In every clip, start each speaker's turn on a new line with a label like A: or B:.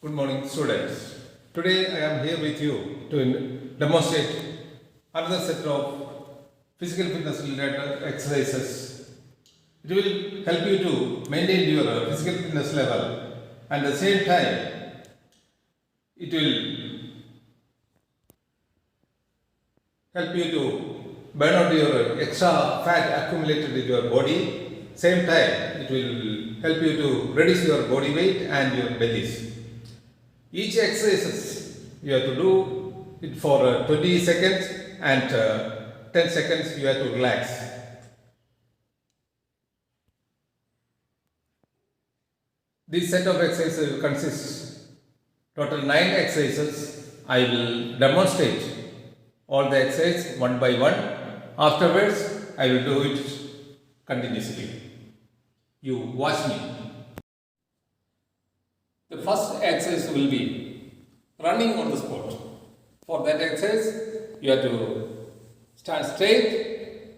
A: Good morning, students. Today I am here with you to demonstrate another set of physical fitness related exercises. It will help you to maintain your physical fitness level and at the same time it will help you to burn out your extra fat accumulated in your body. Same time it will help you to reduce your body weight and your bellies. Each exercise you have to do it for 20 seconds and 10 seconds you have to relax. This set of exercises consists total 9 exercises. I will demonstrate all the exercises one by one. Afterwards, I will do it continuously. You watch me. The first exercise will be running on the spot. For that exercise, you have to stand straight.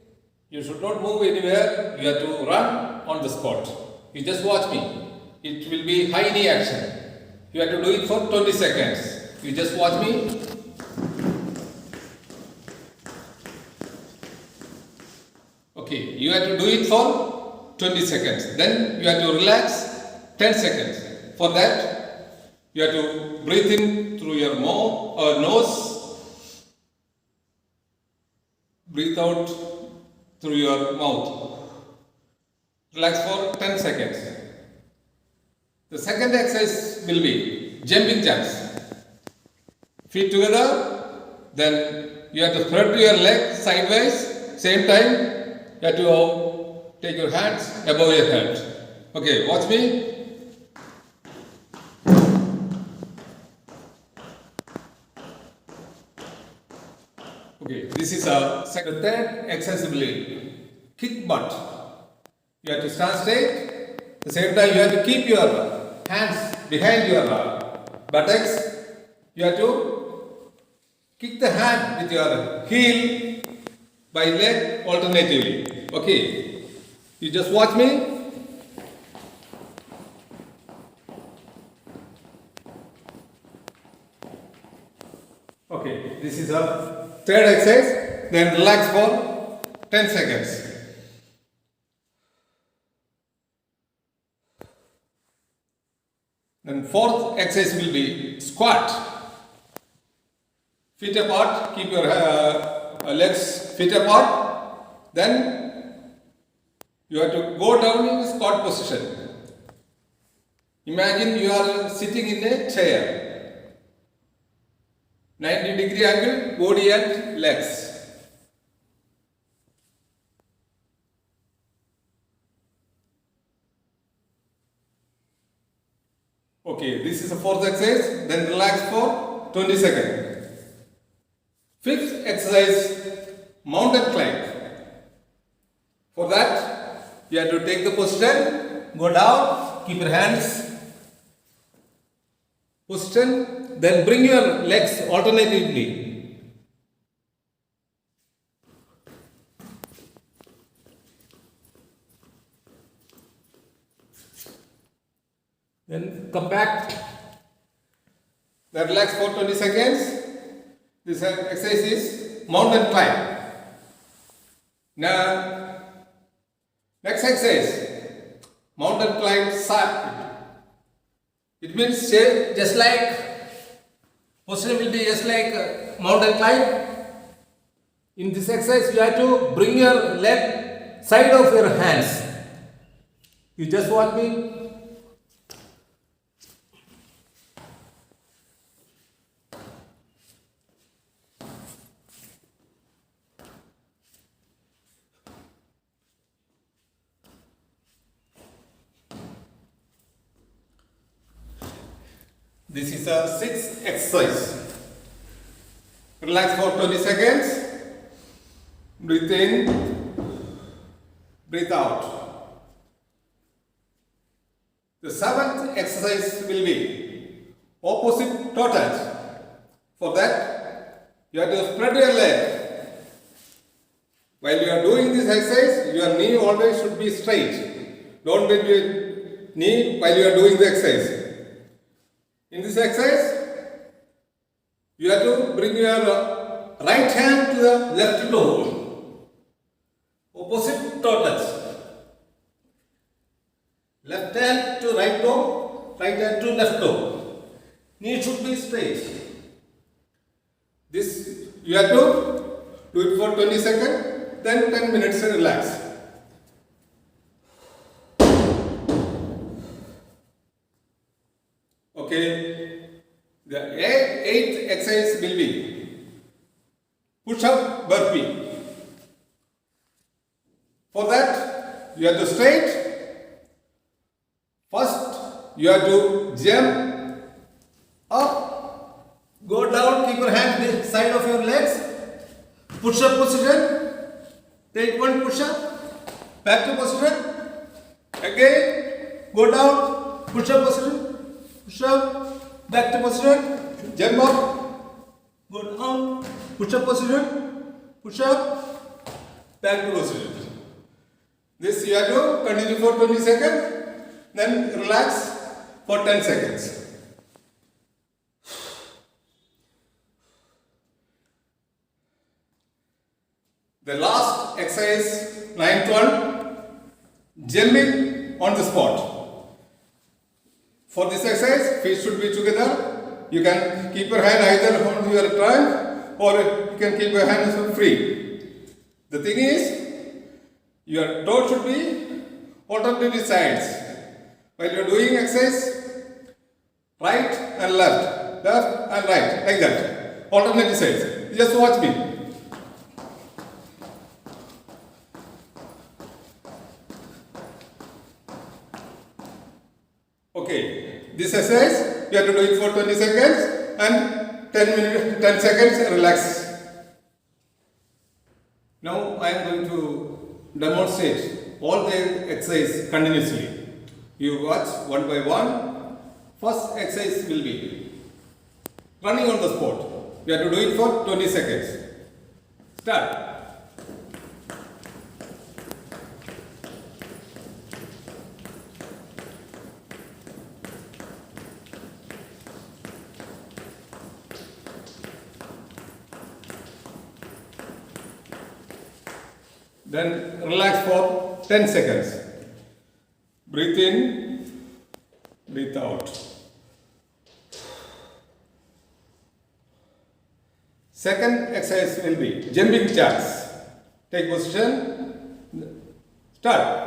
A: You should not move anywhere. You have to run on the spot. You just watch me. It will be high knee action. You have to do it for 20 seconds. You just watch me. Okay, you have to do it for 20 seconds. Then you have to relax 10 seconds. For that, you have to breathe in through your nose, breathe out through your mouth. Relax for 10 seconds. The second exercise will be jumping jacks. Feet together, then you have to spread your leg sideways. Same time, you have to take your hands above your head. Okay, watch me. Okay, this is a second. The third exercise will be kick butt. You have to stand straight. At the same time, you have to keep your hands behind your buttocks. You have to kick the hand with your heel by leg alternatively. Okay, you just watch me. Okay, this is a third exercise. Then relax for 10 seconds. Then fourth exercise will be squat. Feet apart, keep your legs feet apart. Then you have to go down in squat position. Imagine you are sitting in a chair. 90-degree angle, body and legs. Okay, this is the fourth exercise. Then relax for 20 seconds. Fifth exercise, mountain climb. For that, you have to take the position, go down, keep your hands position, then bring your legs alternatively. Then come back. Then relax for 20 seconds. This exercise is mountain climb. Now, next exercise, mountain climb circle. It means just like position will be just like mountain climb. In this exercise, you have to bring your leg side of your hands. You just watch me. This is a sixth exercise. Relax for 20 seconds. Breathe in, breathe out. The seventh exercise will be opposite toe touch. For that, you have to spread your leg. While you are doing this exercise, your knee always should be straight. Don't bend your knee while you are doing the exercise. In this exercise, you have to bring your right hand to the left toe, opposite toe touch. Left hand to right toe, right hand to left toe. Knee should be straight. This you have to do it for 20 seconds, then 10 minutes and relax. Okay, the eighth exercise will be push-up burpee. For that, you have to straight. First, you have to jump up, go down, keep your hand beside of your legs, push-up position, take one push-up, back to position, again, go down, push-up position, push-up, back to position, jump up, go down, push-up position, push-up, back to position. This you have to continue for 20 seconds. Then relax for 10 seconds. The last exercise, ninth one, jumping on the spot. For this exercise, feet should be together. You can keep your hand either on your trunk or you can keep your hands free. The thing is, your toe should be alternate sides. While you are doing exercise, right and left and right, like that, alternate sides. Just watch me. Okay, this exercise you have to do it for 20 seconds and 10 seconds relax. Now I am going to demonstrate all the exercise continuously. You watch one by one. First exercise will be running on the spot. You have to do it for 20 seconds. Start. Then relax for 10 seconds. Breathe in, breathe out. Second exercise will be jumping jacks. Take position. Start.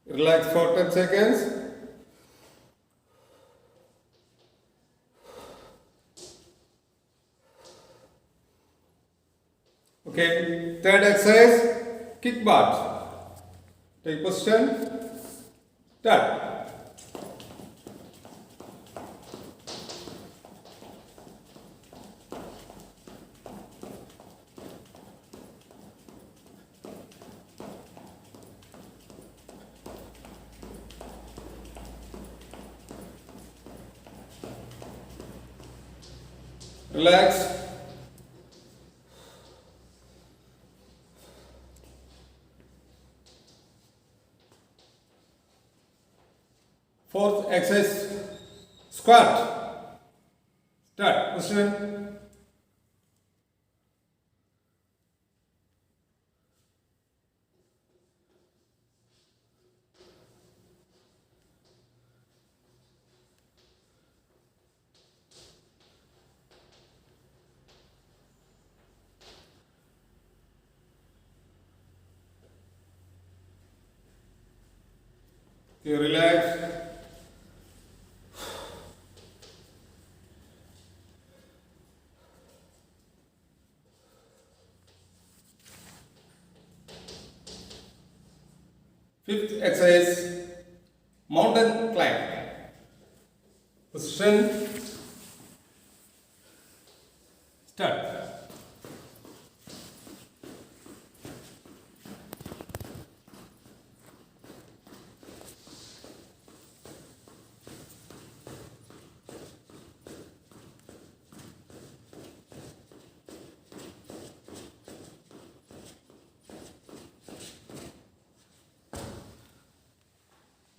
A: Relax for 10 seconds. Okay, third exercise, kick butt. Take position. Start. Relax. Fourth exercise, squat. Start. Position. Okay, relax. Fifth exercise, mountain climb. Position. Start.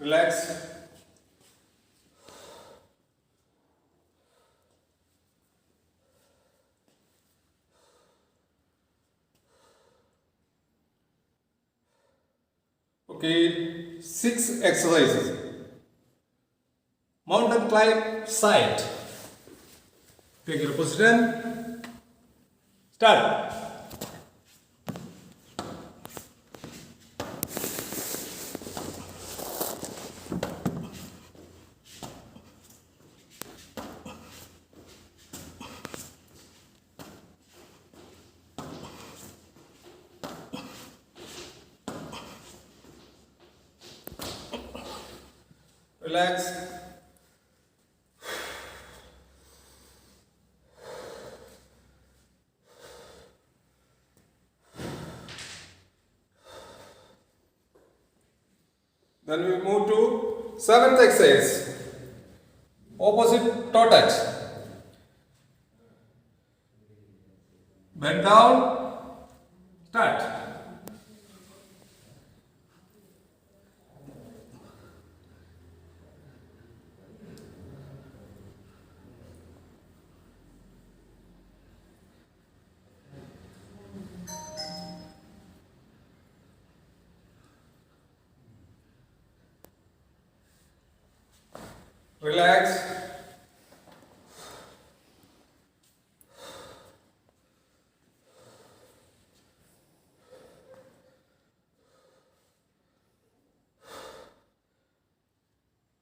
A: Relax. Okay, 6 exercises. Mountain climb side. Take your position. Start. Relax. Then we move to 7th exercise. Opposite toe touch. Bend down. Start. Relax.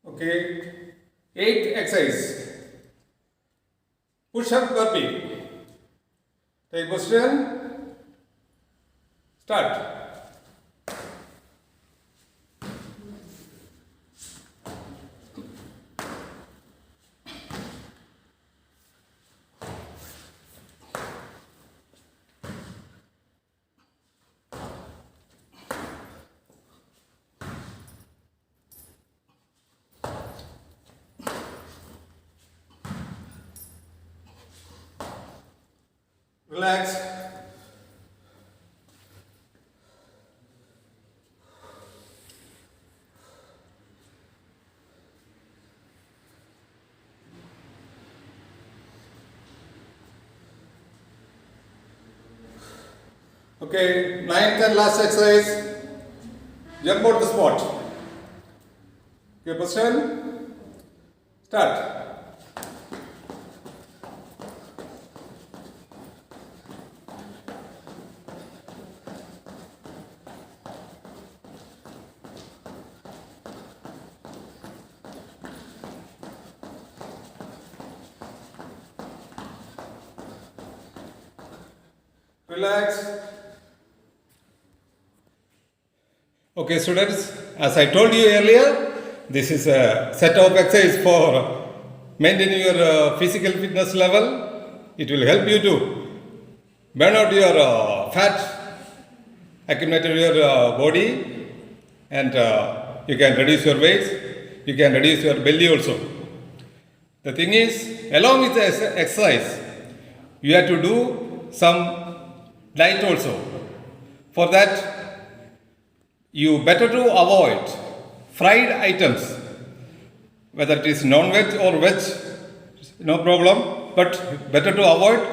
A: Okay. 8th exercise. Push up burpee. Take position. Start. Relax. Okay, 9th and last exercise. Jump out the spot. Okay, position. Start. Relax. Okay, students, as I told you earlier, this is a set of exercise for maintaining your physical fitness level. It will help you to burn out your fat accumulated in your body, and you can reduce your weight. You can reduce your belly also. The thing is, along with the exercise, you have to do some diet also. For that, you better to avoid fried items, whether it is non-veg or veg, no problem, but better to avoid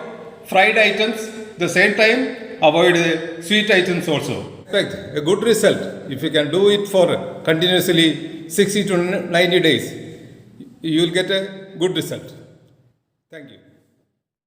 A: fried items. The same time, avoid sweet items also. Expect a good result if you can do it for continuously 60 to 90 days. You will get a good result. Thank you.